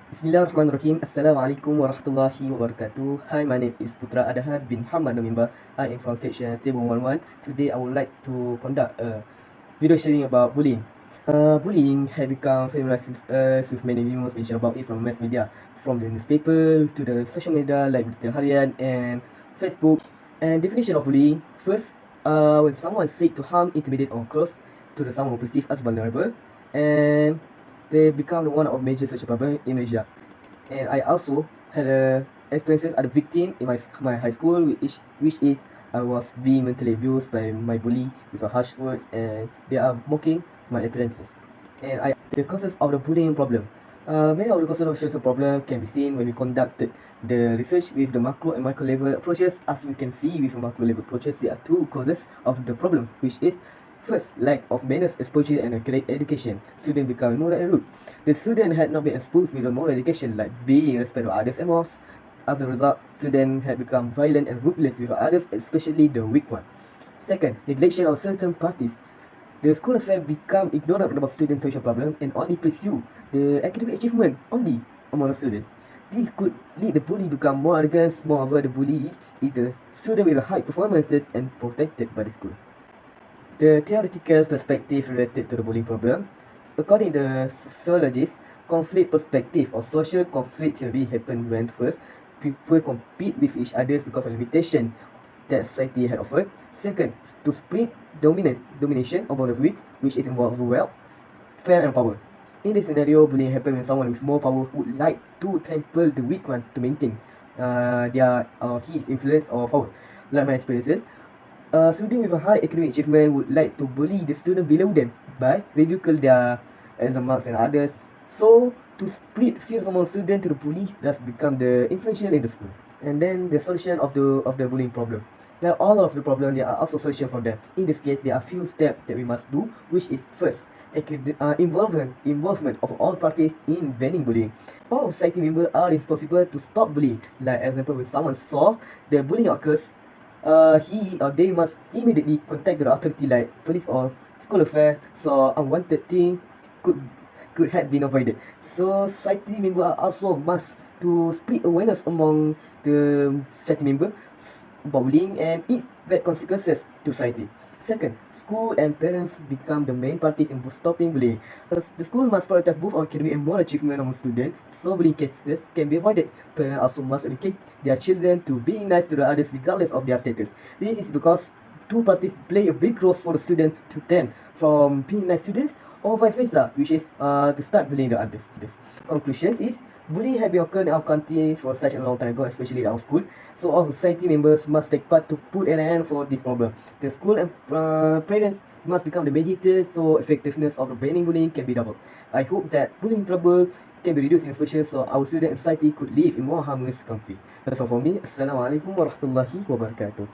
Bismillahirrahmanirrahim. Assalamualaikum warahmatullahi wabarakatuh. Hi, my name is Putera Adha bin Hamad Nomimba. I am from section 711. Today, I would like to conduct a video sharing about bullying. Bullying has become famous with many news mentioned about it from mass media, from the newspaper to the social media like the Harian and Facebook. And definition of bullying: first, when someone seeks to harm, intimidate, or cause to the someone who perceives as vulnerable, and they become one of major social problem in Malaysia. And I also had experiences as a victim in my high school, which is I was being mentally abused by my bully with a harsh words, and they are mocking my appearances. And the causes of the bullying problem. Many of the causes of social problem can be seen when we conducted the research with the macro and micro level approaches. As we can see with the macro level approaches, there are two causes of the problem, which is first, lack of manners, exposure, and accurate education. Students become immoral and rude. The student had not been exposed with a moral education, like being respect of others and morals. As a result, students had become violent and ruthless with others, especially the weak one. Second, neglection of certain parties. The school affair become ignorant about students' social problems and only pursue the academic achievement only among the students. This could lead the bully become more arrogant. Moreover, the bully is the student with high performances and protected by the school. The theoretical perspective related to the bullying problem. According to the sociologists, conflict perspective or social conflict theory happen when first, people compete with each other because of limitation that society had offered. Second, to spread domination over the weak, which is involved wealth, fear, and power. In this scenario, bullying happens when someone with more power would like to trample the weak one to maintain his influence or power. Like my experiences, a student with a high academic achievement would like to bully the student below them by ridicule their exam marks and others. So, to split fears among students to the bully thus become the influential in the school. And then the solution of the bullying problem. Now, all of the problem, there are also solutions for them. In this case, there are few steps that we must do, which is first, involvement of all parties in banning bullying. All society members are responsible to stop bullying. Like example, when someone saw the bullying occurs, he or they must immediately contact the authority like police or school affair, so unwanted thing could have been avoided. So society members also must to spread awareness among the society members about bullying and its bad consequences to society. Second, school and parents become the main parties in stopping bullying. The school must prioritize both academic and moral achievement among students, so bullying cases can be avoided. Parents also must educate their children to being nice to the others regardless of their status. This is because two parties play a big role for the student to turn from being nice students or vice versa, which is to start bullying the others. Conclusions is, bullying has been occurring in our country for such a long time ago, especially in our school. So all society members must take part to put an end for this problem. The school and parents must become the mediators so effectiveness of the banning bullying can be doubled. I hope that bullying trouble can be reduced in the future so our student and society could live in more harmonious country. That's all for me. Assalamualaikum warahmatullahi wabarakatuh.